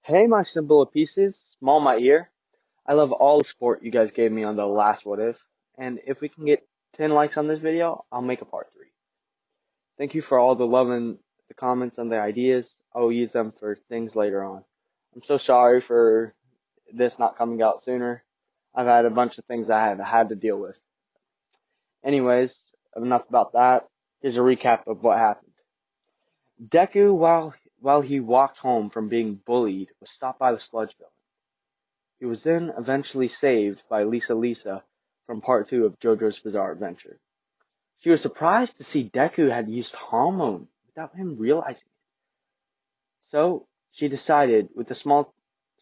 Hey, my simple pieces, small my ear. I love all the support you guys gave me on the last What If, and if we can get 10 likes on this video, I'll make a part 3. Thank you for all the love and the comments and the ideas. I will use them for things later on. I'm so sorry for this not coming out sooner. I've had a bunch of things I have had to deal with. Anyways, enough about that. Here's a recap of what happened. Deku, while he walked home from being bullied, was stopped by the sludge villain. He was then eventually saved by Lisa from part 2 of JoJo's Bizarre Adventure. She was surprised to see Deku had used Hamon without him realizing it. So she decided, with the small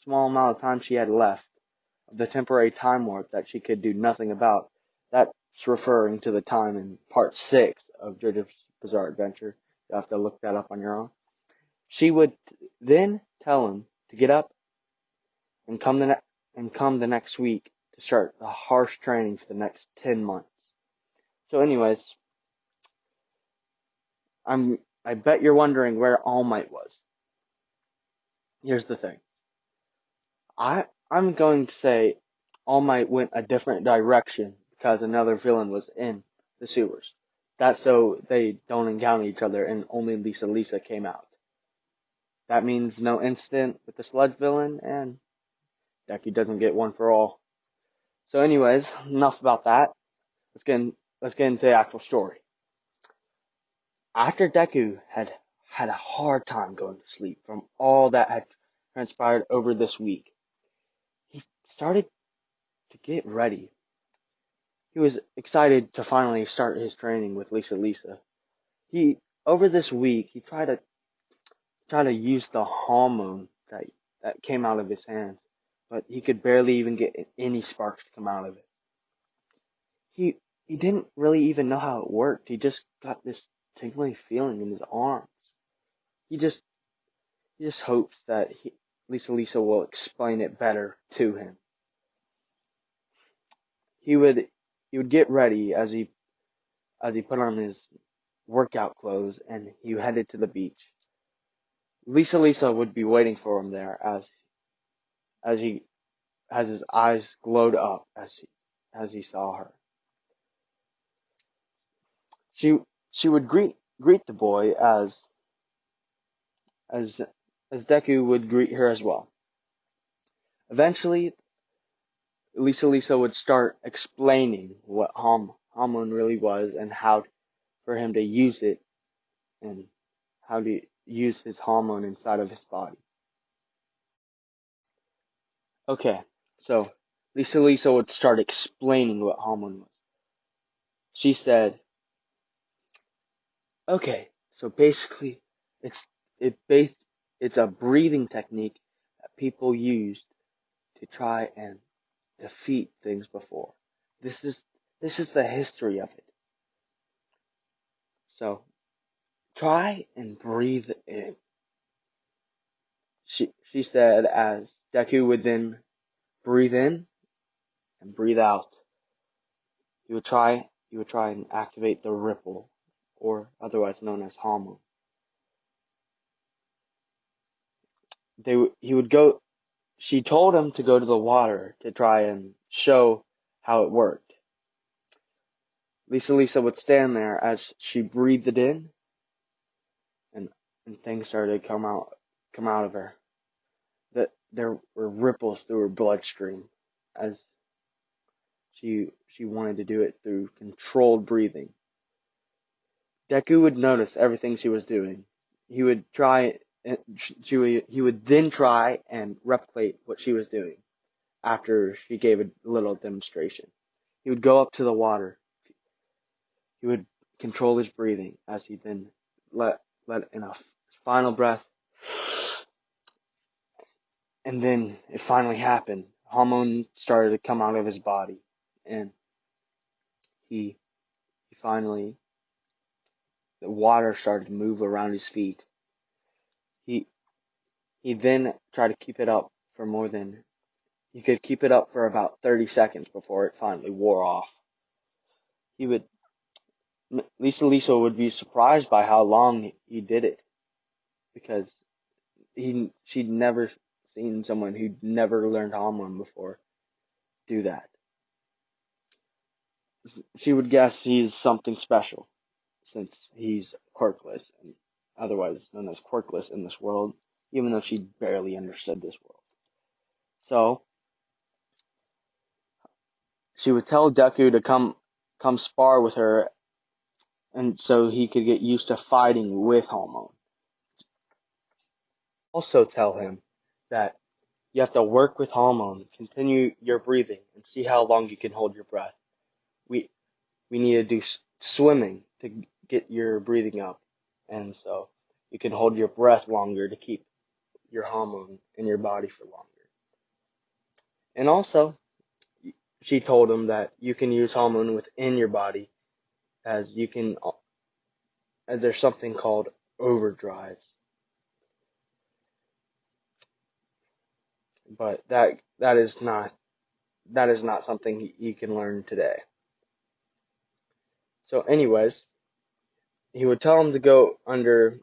amount of time she had left of the temporary time warp that she could do nothing about, that's referring to the time in part 6 of JoJo's Bizarre Adventure. You'll have to look that up on your own. She would then tell him to get up and come the next week to start the harsh training for the next 10 months. So anyways, I bet you're wondering where All Might was. Here's the thing. I'm going to say All Might went a different direction because another villain was in the sewers. That's so they don't encounter each other and only Lisa came out. That means no incident with the sludge villain and Deku doesn't get one for all. So anyways, enough about that. Let's get into the actual story. After Deku had a hard time going to sleep from all that had transpired over this week, he started to get ready. He was excited to finally start his training with Lisa. Over this week he tried to use the hormone that came out of his hands, but he could barely even get any sparks to come out of it. He didn't really even know how it worked. He just got this tingling feeling in his arms. He just hopes that Lisa will explain it better to him. He would get ready as he put on his workout clothes and he headed to the beach. Lisa would be waiting for him there as his eyes glowed up as he saw her. She would greet the boy as Deku would greet her as well. Eventually, Lisa would start explaining what Hamon really was and how for him to use it and how to use his hormone inside of his body. Okay, so Lisa would start explaining what hormone was. She said, "Okay, so basically, it's it's a breathing technique that people used to try and defeat things before. This is the history of it. So try and breathe in." She said as Deku would then breathe in and breathe out. He would try and activate the ripple, or otherwise known as hormone. He would go. She told him to go to the water to try and show how it worked. Lisa would stand there as she breathed it in, and things started to come out of her. That there were ripples through her bloodstream as she wanted to do it through controlled breathing. Deku would notice everything she was doing. He would then try and replicate what she was doing after she gave a little demonstration. He would go up to the water. He would control his breathing as he then let in a final breath. And then it finally happened. Hormone started to come out of his body, and he finally, the water started to move around his feet. He then tried to keep it up for he could keep it up for about 30 seconds before it finally wore off. Lisa would be surprised by how long he did it, because she'd never seen someone who'd never learned Hamon before do that. She would guess he's something special, since he's quirkless, and otherwise known as quirkless in this world, even though she barely understood this world. So, she would tell Deku to come spar with her, and so he could get used to fighting with Hamon. Also tell him that you have to work with Hamon, continue your breathing, and see how long you can hold your breath. We we need to do swimming to get your breathing up, and so you can hold your breath longer to keep your Hamon in your body for longer. And also, she told him that you can use Hamon within your body, as you can, as there's something called overdrive. But that is not something you can learn today. So anyways, he would tell him to go under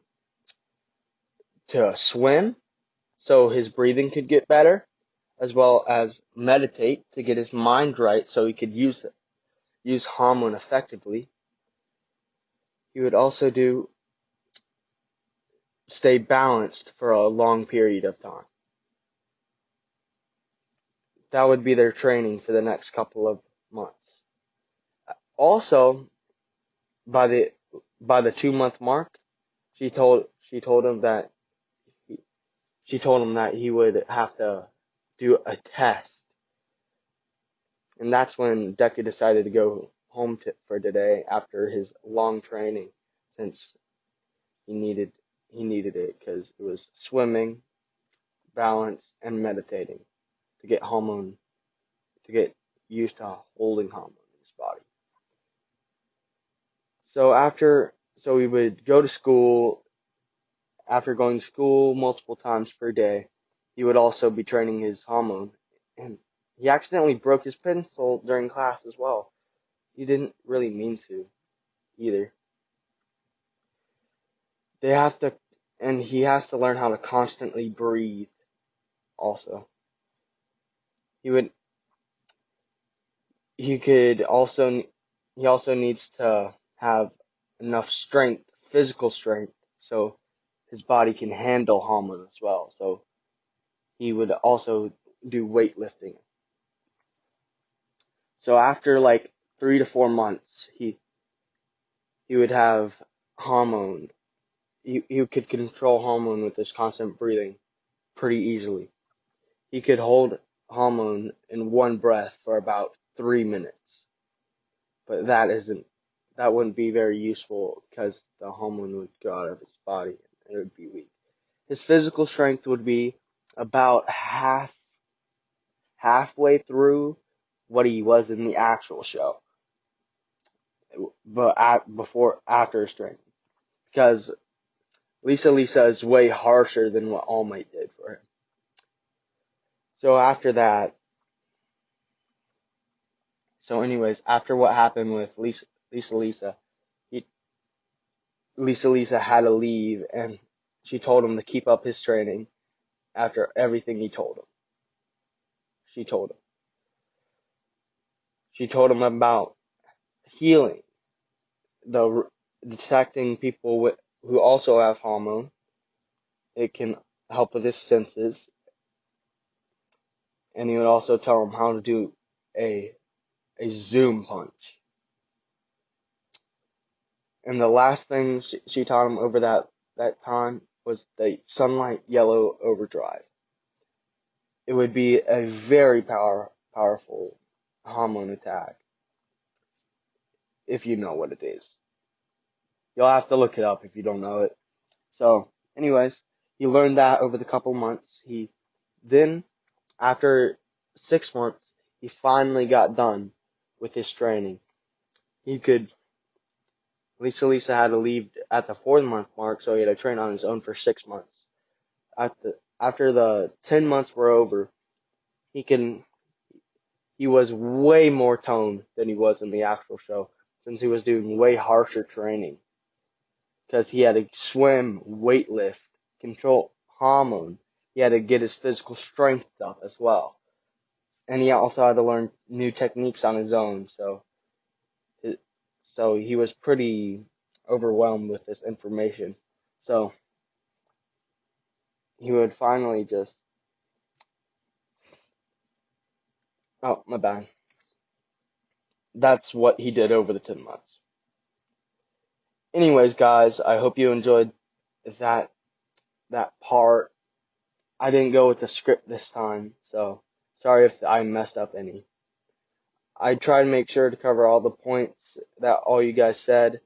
to swim so his breathing could get better, as well as meditate to get his mind right so he could use Hamon effectively. He would also do stay balanced for a long period of time. That would be their training for the next couple of months. Also, by the 2-month mark, she told him that he would have to do a test, and that's when Deku decided to go home for today after his long training, since he needed it because it was swimming, balance, and meditating to get used to holding Hamon in his body. So he would go to school. After going to school multiple times per day, he would also be training his Hamon, and he accidentally broke his pencil during class as well. He didn't really mean to either. And he has to learn how to constantly breathe also. He also needs to have enough strength, physical strength, so his body can handle Hamon as well. So he would also do weightlifting. So after like 3 to 4 months, he would have Hamon. He could control Hamon with his constant breathing pretty easily. He could hold Hamon in one breath for about 3 minutes. But that wouldn't be very useful because the Hamon would go out of his body and it would be weak. His physical strength would be about halfway through what he was in the actual show, but after his training, because Lisa is way harsher than what All Might did for him. So after what happened with Lisa, Lisa had to leave, and she told him to keep up his training after everything he told him. She told him. She told him about healing, detecting people who also have Hamon. It can help with his senses, and he would also tell him how to do a zoom punch. And the last thing she taught him over that time was the sunlight yellow overdrive. It would be a very powerful Hamon attack, if you know what it is. You'll have to look it up if you don't know it. So, anyways, he learned that over the couple months. Then, after 6 months, he finally got done with his training. Lisa had to leave at the 4th-month mark, so he had to train on his own for 6 months. After the 10 months were over, he was way more toned than he was in the actual show, since he was doing way harsher training. Because he had to swim, weightlift, control Hamon, he had to get his physical strength up as well. And he also had to learn new techniques on his own, so he was pretty overwhelmed with this information. So he would finally just, oh, my bad. That's what he did over the 10 months. Anyways, guys, I hope you enjoyed that part. I didn't go with the script this time, so sorry if I messed up any. I tried to make sure to cover all the points that all you guys said.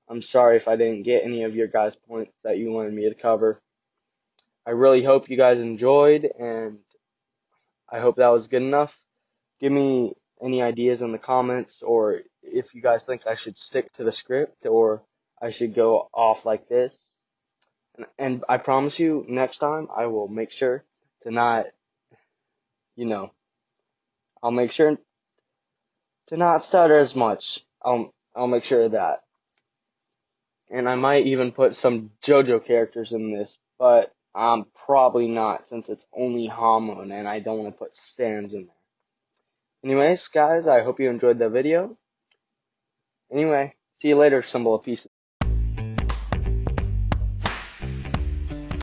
I'm sorry if I didn't get any of your guys' points that you wanted me to cover. I really hope you guys enjoyed, and I hope that was good enough. Give me any ideas in the comments, or if you guys think I should stick to the script or I should go off like this. And I promise you, next time I will make sure to not, I'll make sure to not stutter as much. I'll make sure of that. And I might even put some JoJo characters in this, but I'm probably not, since it's only Hamon and I don't want to put stands in there. Anyways, guys, I hope you enjoyed the video. Anyway, see you later, Symbol of Peace.